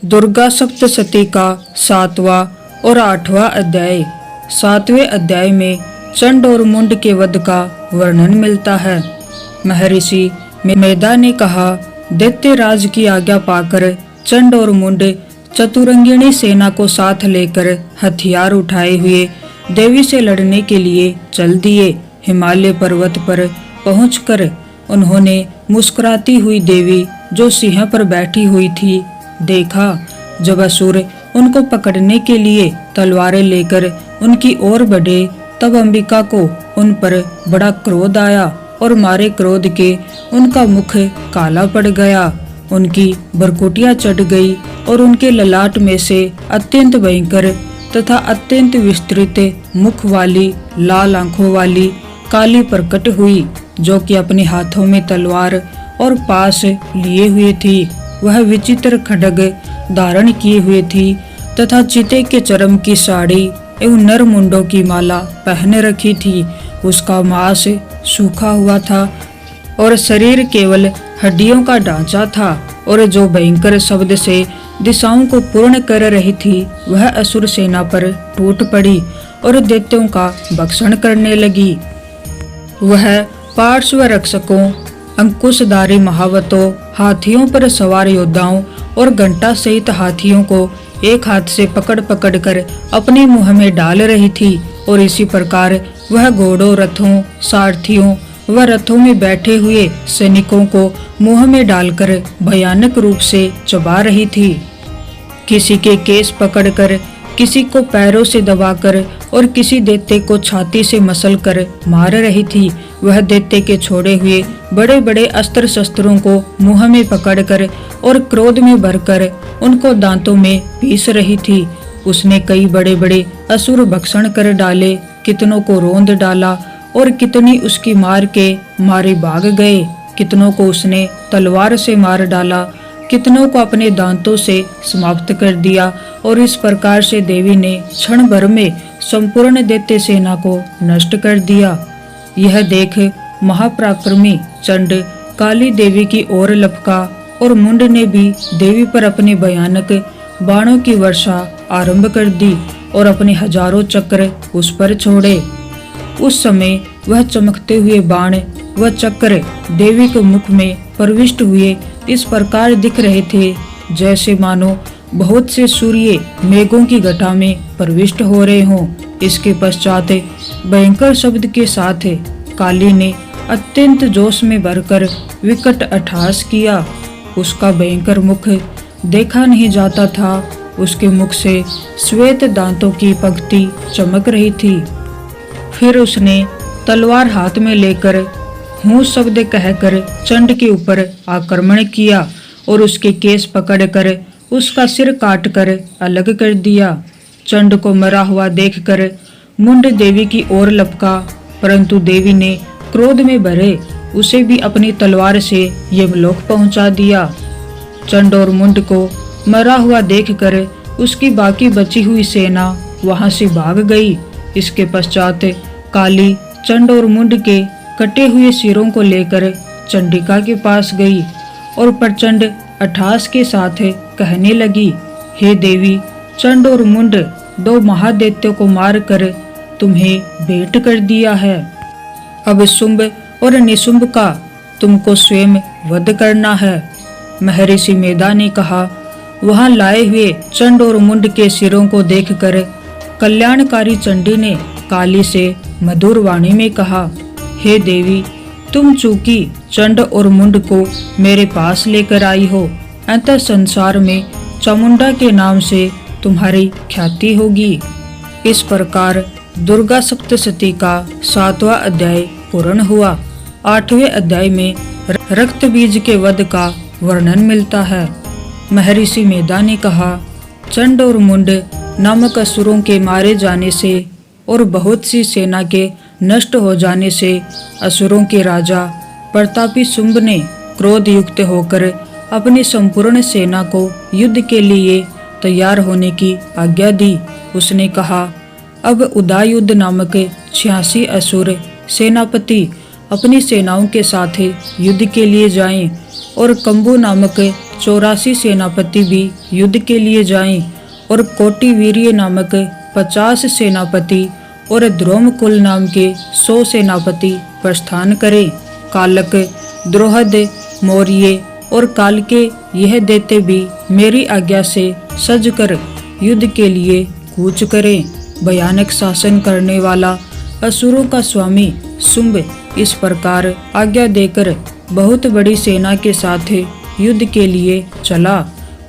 दुर्गा सप्तशती का 7वां और 8वां अध्याय। 7वें अध्याय में चंड और मुंड के वध का वर्णन मिलता है। महर्षि मेधा ने कहा, दैत्यराज की आज्ञा पाकर चंड और मुंड चतुरंगिणी सेना को साथ लेकर हथियार उठाए हुए देवी से लड़ने के लिए चल दिए। हिमालय पर्वत पर पहुंचकर उन्होंने मुस्कुराती हुई देवी जो सिंह पर बैठी हुई थी देखा। जब असुर उनको पकड़ने के लिए तलवारें लेकर उनकी ओर बढ़े तब अंबिका को उन पर बड़ा क्रोध आया और मारे क्रोध के उनका मुख काला पड़ गया। उनकी भरकुटियां चढ़ गई और उनके ललाट में से अत्यंत भयंकर तथा अत्यंत विस्तृत मुख वाली लाल आंखों वाली काली प्रकट हुई, जो कि अपने हाथों में तलवार और पास लिए हुए थी। वह विचित्र खड्ग धारण किए हुए थी तथा चीते के चर्म की साड़ी एवं नर मुंडों की माला पहन रखी थी। उसका मांस सूखा हुआ था और शरीर केवल हड्डियों का ढांचा था, और जो भयंकर शब्द से दिशाओं को पूर्ण कर रही थी वह असुर सेना पर टूट पड़ी और दैत्यों का भक्षण करने लगी। वह पार्श्व रक्षकों, अंकुशधारी महावतों, हाथियों पर सवार योद्धाओं और घंटा सहित हाथियों को एक हाथ से पकड़ पकड़ कर अपने मुंह में डाल रही थी, और इसी प्रकार वह घोड़ों, रथों, सारथियों व रथों में बैठे हुए सैनिकों को मुंह में डालकर भयानक रूप से चबा रही थी। किसी के केस पकड़कर, किसी को पैरों से दबाकर और किसी दैत्य को छाती से मसलकर मार रही थी। वह दैत्य के छोड़े हुए बड़े बड़े अस्त्र शस्त्रों को मुंह में पकड़कर और क्रोध में भरकर उनको दांतों में पीस रही थी। उसने कई बड़े बड़े असुर भक्षण कर डाले, कितनों को रोंद डाला और कितनी उसकी मार के मारे भाग गए। कितनों को उसने तलवार से मार डाला, कितनों को अपने दांतों से समाप्त कर दिया, और इस प्रकार से देवी ने क्षण भर में संपूर्ण दैत्य सेना को नष्ट कर दिया। यह देख महापराक्रमी चंड काली देवी की ओर लपका और मुंड ने भी देवी पर अपने भयानक बाणों की वर्षा आरंभ कर दी और अपने हजारों चक्र उस पर छोड़े। उस समय वह चमकते हुए बाण व चक्र देवी के मुख में प्रविष्ट हुए इस प्रकार दिख रहे थे जैसे मानो बहुत से सूर्य मेघों की घटा में प्रविष्ट हो रहे हों। इसके पश्चात भयंकर शब्द के साथ काली ने अत्यंत जोश में भरकर विकट अट्टहास किया। उसका भयंकर मुख देखा नहीं जाता था। उसके मुख से श्वेत दांतों की पंक्ति चमक रही थी। फिर उसने तलवार हाथ में लेकर हूँ शब्द कहकर चंड के ऊपर आक्रमण किया और उसके केस पकड़कर उसका सिर काटकर अलग कर दिया। चंड को मरा हुआ देखकर मुंड देवी की ओर लपका, परंतु देवी ने क्रोध में भरे उसे भी अपनी तलवार से यमलोक पहुंचा दिया। चंड और मुंड को मरा हुआ देखकर उसकी बाकी बची हुई सेना वहां से भाग गई। इसके पश्चात काली चंड और मुंड के कटे हुए सिरों को लेकर चंडिका के पास गई और प्रचंड अट्टहास के साथ कहने लगी, हे देवी, चंड और मुंड दो महादैत्यों को मारकर तुम्हें भेंट कर दिया है। अब शुंभ और निशुंभ का तुमको स्वयं वध करना है। महर्षि मेधा ने कहा, वहां लाए हुए चंड और मुंड के सिरों को देखकर कल्याणकारी चंडी ने काली से मधुर वाणी में कहा, हे देवी, तुम चूंकि चंड और मुंड को मेरे पास लेकर आई हो, अंतः संसार में चामुंडा के नाम से तुम्हारी ख्याति होगी। इस प्रकार दुर्गा सप्तशती का 7वां अध्याय पूर्ण हुआ। 8वें अध्याय में रक्त बीज के वध का वर्णन मिलता है। महर्षि मेधा ने कहा, चंड और मुंड नामक असुरों के मारे जाने से और बहुत सी सेना के नष्ट हो जाने से असुरों के राजा प्रतापी शुंभ ने क्रोध युक्त होकर अपनी संपूर्ण सेना को युद्ध के लिए तैयार होने की आज्ञा दी। उसने कहा, अब उदायुध नामक 86 असुर सेनापति अपनी सेनाओं के साथ युद्ध के लिए जाएं और कंबु नामक 84 सेनापति भी युद्ध के लिए जाएं और कोटिवीर्य नामक 50 सेनापति और द्रोमकुल नाम के 100 सेनापति प्रस्थान करें। कालक, द्रोहद, मौर्य और काल के यह देते भी मेरी आज्ञा से सज कर युद्ध के लिए कूच करें। भयानक शासन करने वाला असुरों का स्वामी शुंभ इस प्रकार आज्ञा देकर बहुत बड़ी सेना के साथ युद्ध के लिए चला।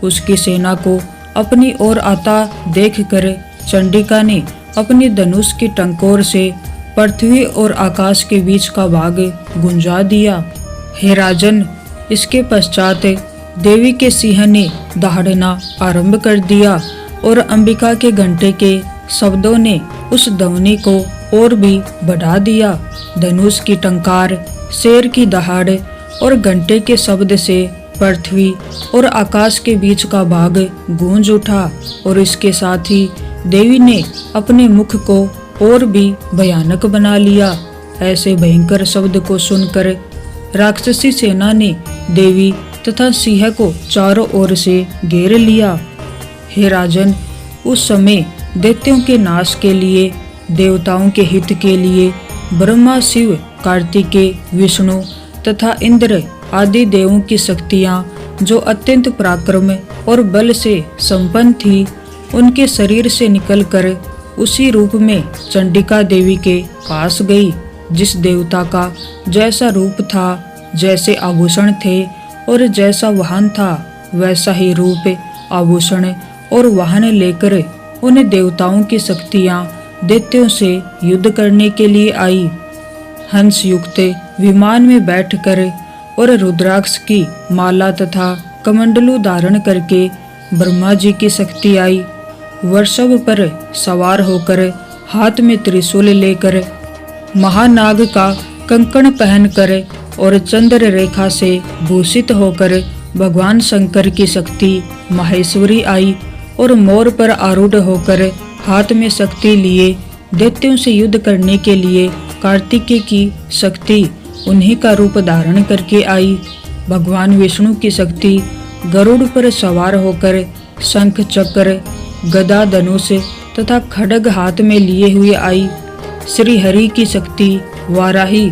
उसकी सेना को अपनी ओर आता देखकर चंडिका ने अपनी धनुष की टंकोर से पृथ्वी और आकाश के बीच का भाग गुंजा दिया। हे राजन, इसके पश्चात देवी के सिंह ने दहाड़ना आरंभ कर दिया और अंबिका के घंटे के शब्दों ने उस ध्वनि को और भी बढ़ा दिया। धनुष की टंकार, शेर की दहाड़ और घंटे के शब्द से पृथ्वी और आकाश के बीच का भाग गूंज उठा और इसके साथ ही देवी ने अपने मुख को और भी भयानक बना लिया। ऐसे भयंकर शब्द को सुनकर राक्षसी सेना ने देवी तथा सिंह को चारों ओर से घेर लिया। हे राजन, उस समय दैत्यों के नाश के लिए, देवताओं के हित के लिए ब्रह्मा, शिव, कार्तिकेय, विष्णु तथा इंद्र आदि देवों की शक्तियां जो अत्यंत पराक्रम और बल से संपन्न थी, उनके शरीर से निकलकर उसी रूप में चंडिका देवी के पास गई। जिस देवता का जैसा रूप था, जैसे आभूषण थे और जैसा वाहन था, वैसा ही रूप, आभूषण और वाहन लेकर उन देवताओं की शक्तियां दैत्यों से युद्ध करने के लिए आई। हंस युक्त विमान में बैठकर और रुद्राक्ष की माला तथा कमंडलू धारण करके ब्रह्मा जी की शक्ति आई। वृषभ पर सवार होकर, हाथ में त्रिशूल लेकर, महानाग का कंकण पहनकर और चंद्र रेखा से भूषित होकर भगवान शंकर की शक्ति माहेश्वरी आई और मोर पर आरूढ़ होकर हाथ में शक्ति लिए दैत्यों से युद्ध करने के लिए कार्तिकेय की शक्ति उन्हीं का रूप धारण करके आई। भगवान विष्णु की शक्ति गरुड़ पर सवार होकर शंख, चक्र, गदा, धनुष तथा खड्ग हाथ में लिए हुए आई। श्री हरि की शक्ति वाराही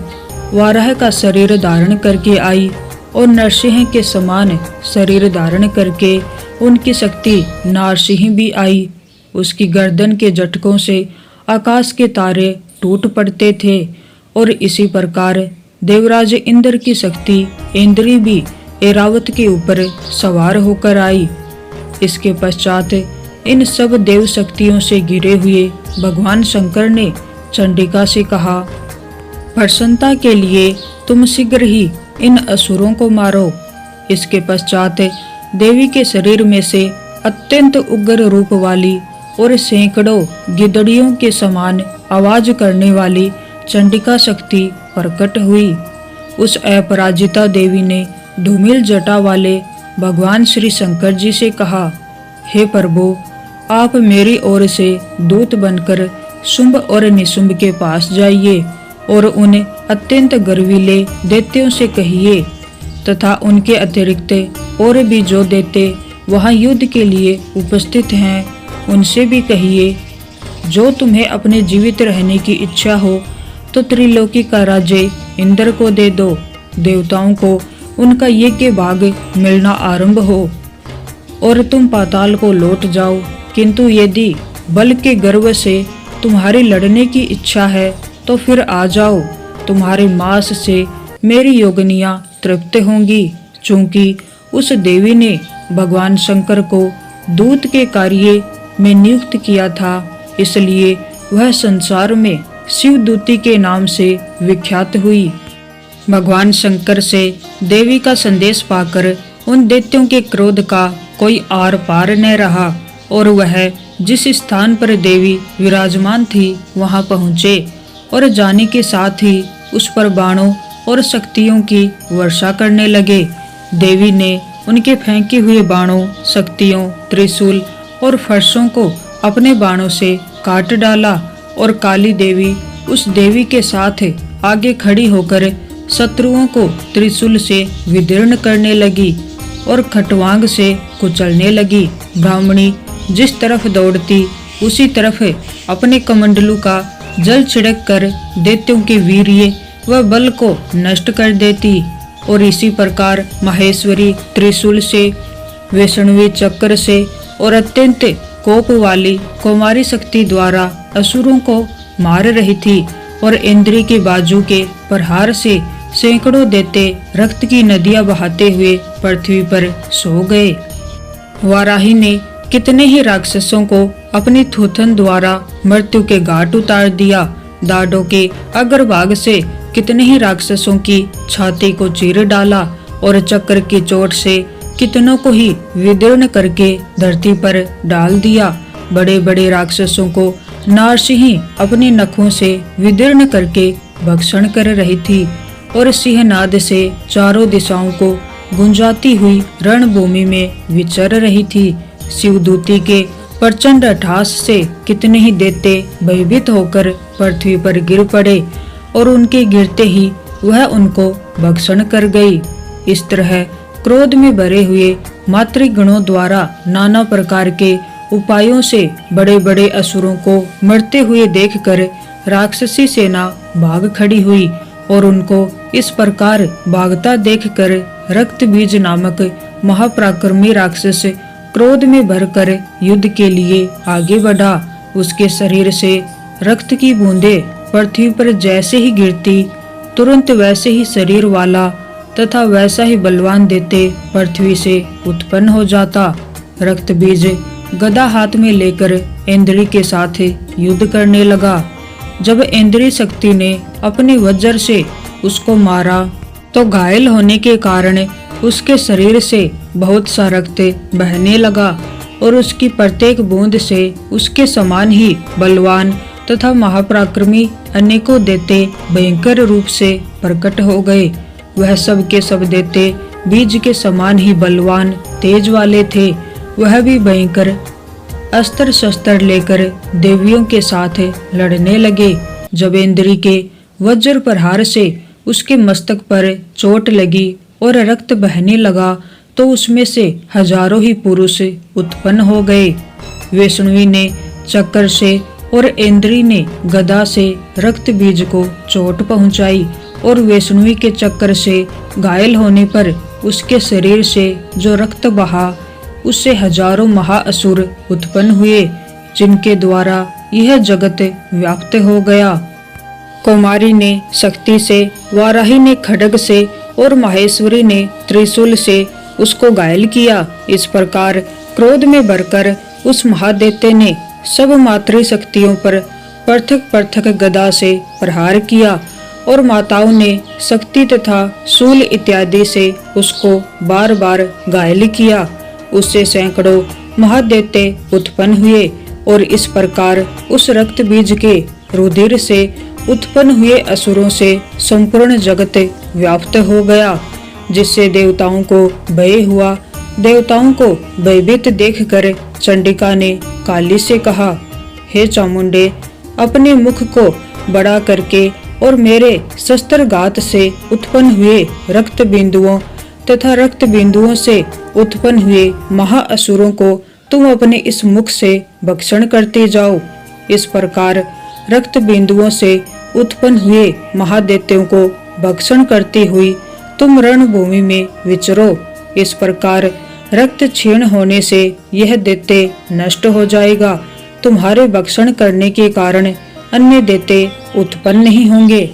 वाराह का शरीर धारण करके आई और नरसिंह के समान शरीर धारण करके उनकी शक्ति नारसिंह भी आई। उसकी गर्दन के झटकों से आकाश के तारे टूट पड़ते थे और इसी प्रकार देवराज इंद्र की शक्ति इंद्री भी ऐरावत के ऊपर सवार होकर आई। इसके पश्चात इन सब देव शक्तियों से घिरे हुए भगवान शंकर ने चंडिका से कहा, प्रसन्नता के लिए तुम शीघ्र ही इन असुरों को मारो। इसके पश्चात देवी के शरीर में से अत्यंत उग्र रूप वाली और सैकड़ों गिदड़ियों के समान आवाज करने वाली चंडिका शक्ति प्रकट हुई। उस अपराजिता देवी ने धूमिल जटा वाले भगवान श्री शंकर जी से कहा, हे प्रभु, आप मेरी ओर से दूत बनकर शुंभ और निशुंभ के पास जाइए और उन अत्यंत गर्वीले दैत्यों से कहिए तथा उनके अतिरिक्त और भी जो दैत्य वहां युद्ध के लिए उपस्थित हैं, उनसे भी कहिए, जो तुम्हें अपने जीवित रहने की इच्छा हो तो त्रिलोकी का राज्य इंद्र को दे दो। देवताओं को उनका यज्ञ भाग मिलना आरंभ हो और तुम पाताल को लौट जाओ। किंतु यदि बल के गर्व से तुम्हारी लड़ने की इच्छा है तो फिर आ जाओ। तुम्हारे मांस से मेरी योगनियां तृप्त होंगी। चूंकि उस देवी ने भगवान शंकर को दूत के कार्य में नियुक्त किया था, इसलिए वह संसार में शिवदूती के नाम से विख्यात हुई। भगवान शंकर से देवी का संदेश पाकर उन दैत्यों के क्रोध का कोई आर पार न रहा और वह जिस स्थान पर देवी विराजमान थी वहां पहुँचे और जाने के साथ ही उस पर बाणों और शक्तियों की वर्षा करने लगे। देवी ने उनके फेंके हुए बाणों, शक्तियों, त्रिशूल और फरसों को अपने बाणों से काट डाला और काली देवी उस देवी के साथ आगे खड़ी होकर शत्रुओं को त्रिशूल से विदीर्ण करने लगी। और खटवांग से कुचलने लगी। ब्राह्मणी जिस तरफ दौड़ती उसी तरफ अपने कमंडलू का जल छिड़क कर दैत्यों के वीर्य व बल को नष्ट कर देती और इसी प्रकार माहेश्वरी त्रिशूल से, वैष्णवी चक्र से और अत्यंत कोप वाली कुमारी शक्ति द्वारा असुरों को मार रही थी और इंद्री के बाजू के प्रहार से सैकड़ों दैत्य रक्त की नदियां बहाते हुए पृथ्वी पर सो गए। वाराही ने कितने ही राक्षसों को अपनी थूथन द्वारा मृत्यु के घाट उतार दिया। दाढ़ों के अग्रभाग से कितने ही राक्षसों की छाती को चीर डाला और चक्र की चोट से कितनों को ही विदीर्ण करके धरती पर डाल दिया। बड़े बड़े राक्षसों को नारसिंह अपने नखों से विदीर्ण करके भक्षण कर रही थी और सिंहनाद से चारों दिशाओं को गुंजाती हुई रणभूमि में विचर रही थी। शिवदूती के प्रचंड अट्टहास से कितने ही दैत्य भयभीत होकर पृथ्वी पर गिर पड़े और उनके गिरते ही वह उनको भक्षण कर गई। इस तरह क्रोध में भरे हुए मातृगणों द्वारा नाना प्रकार के उपायों से बड़े बड़े असुरों को मरते हुए देखकर राक्षसी सेना भाग खड़ी हुई और उनको इस प्रकार भागता देखकर रक्तबीज नामक महापराक्रमी राक्षस क्रोध में भरकर युद्ध के लिए आगे बढ़ा। उसके शरीर से रक्त की बूंदें पृथ्वी पर जैसे ही गिरती तुरंत वैसे ही शरीर वाला तथा वैसा ही बलवान दैत्य पृथ्वी से उत्पन्न हो जाता। रक्तबीज गदा हाथ में लेकर इंद्री के साथ युद्ध करने लगा। जब इंद्री शक्ति ने अपने वज्र से उसको मारा तो घायल होने के कारण उसके शरीर से बहुत सा रक्त बहने लगा और उसकी प्रत्येक बूंद से उसके समान ही बलवान तथा महापराक्रमी अनेकों दैत्य भयंकर रूप से प्रकट हो गए। वह सब के सब दैत्य बीज के समान ही बलवान तेज वाले थे। वह भी भयंकर अस्त्र शस्त्र लेकर देवियों के साथ लड़ने लगे। जब इंद्री के वज्र प्रहार से उसके मस्तक पर चोट लगी और रक्त बहने लगा तो उसमें से हजारों ही पुरुष उत्पन्न हो गए। वैष्णवी ने चक्र से और इंद्री ने गदा से रक्त बीज को चोट पहुंचाई और वैष्णवी के चक्र से घायल होने पर उसके शरीर से जो रक्त बहा उससे हजारों महाअसुर उत्पन्न हुए जिनके द्वारा यह जगत व्याप्त हो गया। कुमारी ने शक्ति से, वाराही ने खड्ग से और माहेश्वरी ने त्रिशूल से उसको घायल किया। इस प्रकार क्रोध में भरकर उस महादैत्य ने सब मातृ शक्तियों पर पृथक पृथक गदा से प्रहार किया और माताओं ने शक्ति तथा शूल इत्यादि से उसको बार बार घायल किया। उससे सैकड़ों महादैत्य उत्पन्न हुए और इस प्रकार उस रक्त बीज के रुधिर से उत्पन्न हुए असुरों से संपूर्ण जगत व्याप्त हो गया, जिससे देवताओं को भय हुआ। देवताओं को भयभीत देखकर चंडिका ने काली से कहा, हे चामुंडे, अपने मुख को बड़ा करके और मेरे शस्त्रघात से उत्पन्न हुए रक्त बिंदुओं तथा रक्त बिंदुओं से उत्पन्न हुए महाअसुरों को तुम अपने इस मुख से भक्षण करते जाओ। इस प्रकार रक्त बिंदुओं से उत्पन्न हुए महादैत्यों को भक्षण करती हुई तुम रणभूमि में विचरो। इस प्रकार रक्त क्षीण होने से यह दैत्य नष्ट हो जाएगा। तुम्हारे भक्षण करने के कारण अन्य दैत्य उत्पन्न नहीं होंगे।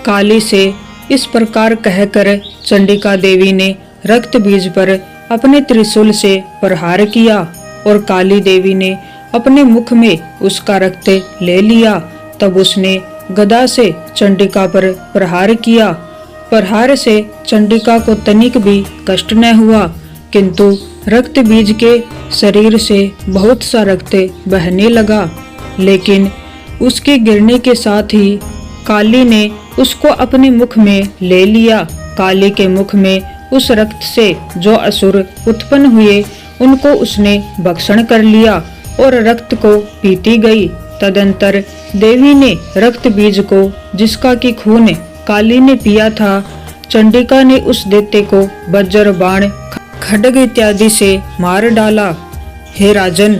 काली से इस प्रकार कहकर चंडिका देवी ने रक्त बीज पर अपने त्रिशूल से प्रहार किया और काली देवी ने अपने मुख में उसका रक्त ले लिया। तब उसने गदा से चंडिका पर प्रहार किया। प्रहार से चंडिका को तनिक भी कष्ट न हुआ, किंतु रक्त बीज के शरीर से बहुत सा रक्त बहने लगा। लेकिन उसके गिरने के साथ ही काली ने उसको अपने मुख में ले लिया। काली के मुख में उस रक्त से जो असुर उत्पन्न हुए उनको उसने भक्षण कर लिया और रक्त को पीती गई। तदंतर देवी ने रक्त बीज को, जिसका की खून काली ने पिया था, चंडिका ने उस दैत्य को वज्र बाण खड्ग इत्यादि से मार डाला। हे राजन,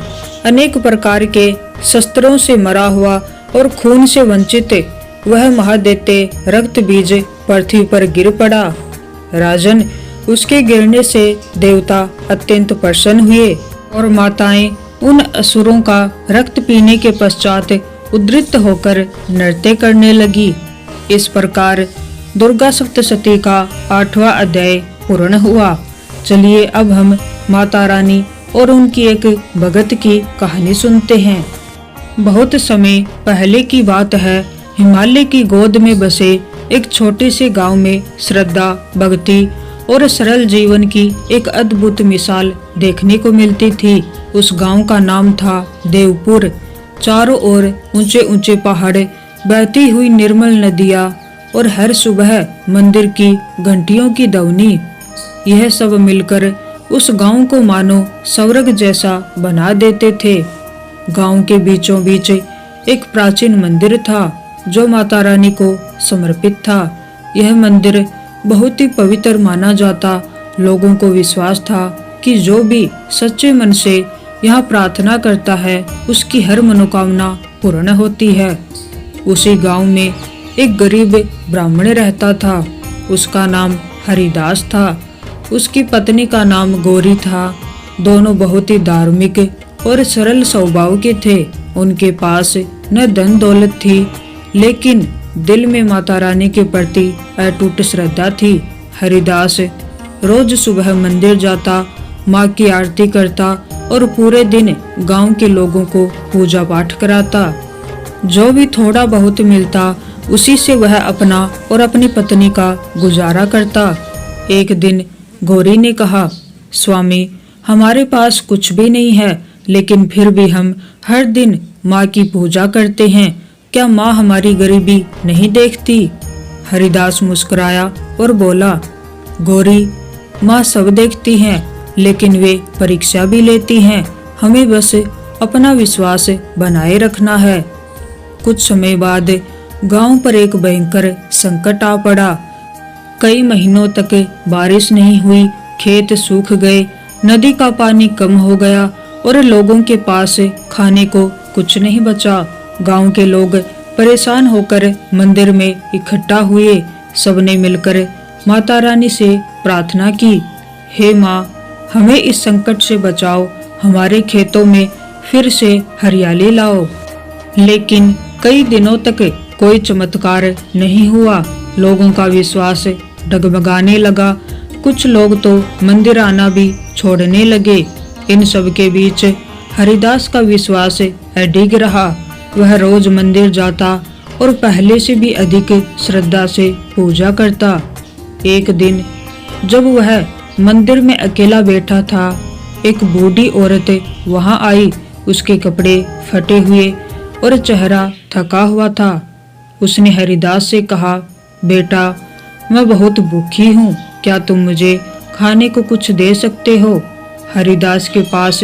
अनेक प्रकार के शस्त्रों से मरा हुआ और खून से वंचित वह महादैत्य रक्त बीज पृथ्वी पर गिर पड़ा। राजन, उसके गिरने से देवता अत्यंत प्रसन्न हुए और माताएं उन असुरों का रक्त पीने के पश्चात उद्रिक्त होकर नृत्य करने लगी। इस प्रकार दुर्गा सप्तशती का 8वां अध्याय पूर्ण हुआ। चलिए अब हम माता रानी और उनकी एक भगत की कहानी सुनते हैं। बहुत समय पहले की बात है। हिमालय की गोद में बसे एक छोटे से गांव में श्रद्धा, भक्ति और सरल जीवन की एक अद्भुत मिसाल देखने को मिलती थी। उस गांव का नाम था देवपुर। चारों ओर ऊंचे ऊंचे पहाड़, बहती हुई निर्मल नदियां और हर सुबह मंदिर की घंटियों की ध्वनि, यह सब मिलकर उस गांव को मानो स्वर्ग जैसा बना देते थे। गांव के बीचों बीच एक प्राचीन मंदिर था जो माता रानी को समर्पित था। यह मंदिर बहुत ही पवित्र माना जाता। लोगों को विश्वास था कि जो भी सच्चे मन से यहाँ प्रार्थना करता है उसकी हर मनोकामना पूर्ण होती है। उसी गांव में एक गरीब ब्राह्मण रहता था। उसका नाम हरिदास था। उसकी पत्नी का नाम गौरी था। दोनों बहुत ही धार्मिक और सरल स्वभाव के थे। उनके पास न धन दौलत थी, लेकिन दिल में माता रानी के प्रति अटूट श्रद्धा थी। हरिदास रोज सुबह मंदिर जाता, माँ की आरती करता और पूरे दिन गांव के लोगों को पूजा पाठ कराता। जो भी थोड़ा बहुत मिलता उसी से वह अपना और अपनी पत्नी का गुजारा करता। एक दिन गौरी ने कहा, स्वामी, हमारे पास कुछ भी नहीं है, लेकिन फिर भी हम हर दिन माँ की पूजा करते हैं। क्या माँ हमारी गरीबी नहीं देखती? हरिदास मुस्कुराया और बोला, गौरी, माँ सब देखती हैं, लेकिन वे परीक्षा भी लेती हैं। हमें बस अपना विश्वास बनाए रखना है। कुछ समय बाद गांव पर एक भयंकर संकट आ पड़ा। कई महीनों तक बारिश नहीं हुई, खेत सूख गए, नदी का पानी कम हो गया और लोगों के पास खाने को कुछ नहीं बचा। गांव के लोग परेशान होकर मंदिर में इकट्ठा हुए। सबने मिलकर माता रानी से प्रार्थना की, हे माँ, हमें इस संकट से बचाओ, हमारे खेतों में फिर से हरियाली लाओ। लेकिन कई दिनों तक कोई चमत्कार नहीं हुआ। लोगों का विश्वास डगमगाने लगा। कुछ लोग तो मंदिर आना भी छोड़ने लगे। इन सब के बीच हरिदास का विश्वास अडिग रहा। वह रोज मंदिर जाता और पहले से भी अधिक श्रद्धा से पूजा करता। एक दिन जब वह मंदिर में अकेला बैठा था, एक बूढ़ी औरत वहां आई। उसके कपड़े फटे हुए और चेहरा थका हुआ था। उसने हरिदास से कहा, बेटा, मैं बहुत भूखी हूँ, क्या तुम मुझे खाने को कुछ दे सकते हो? हरिदास के पास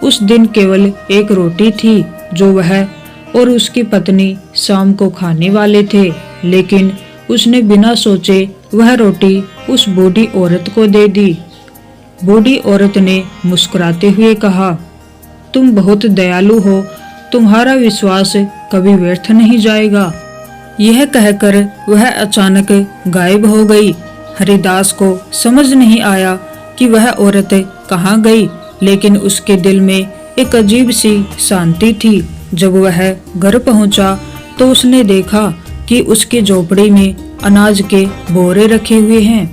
उस दिन केवल एक रोटी थी जो वह और उसकी पत्नी शाम को खाने वाले थे, लेकिन उसने बिना सोचे वह रोटी उस बूढ़ी औरत को दे दी। बूढ़ी औरत ने मुस्कुराते हुए कहा, तुम बहुत दयालु हो, तुम्हारा विश्वास कभी व्यर्थ नहीं जाएगा। यह कहकर वह अचानक गायब हो गई। हरिदास को समझ नहीं आया कि वह औरत कहाँ गई, लेकिन उसके दिल में एक अजीब सी शांति थी। जब वह घर पहुंचा तो उसने देखा कि उसके झोपड़ी में अनाज के बोरे रखे हुए हैं।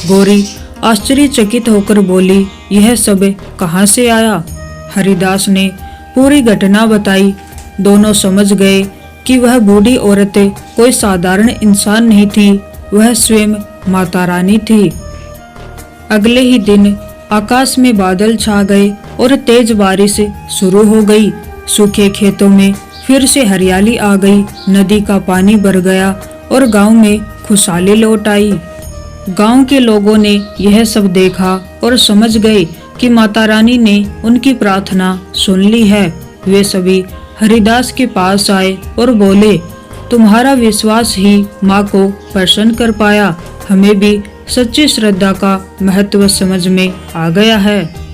गौरी आश्चर्यचकित होकर बोली, यह सब कहाँ से आया? हरिदास ने पूरी घटना बताई। दोनों समझ गए कि वह बूढ़ी औरत कोई साधारण इंसान नहीं थी, वह स्वयं माता रानी थी। अगले ही दिन आकाश में बादल छा गए और तेज बारिश शुरू हो गई। सूखे खेतों में फिर से हरियाली आ गई। नदी का पानी भर गया और गांव में खुशहाली लौट आई। गांव के लोगों ने यह सब देखा और समझ गए कि माता रानी ने उनकी प्रार्थना सुन ली है। वे सभी हरिदास के पास आए और बोले, तुम्हारा विश्वास ही माँ को प्रसन्न कर पाया, हमें भी सच्ची श्रद्धा का महत्व समझ में आ गया है।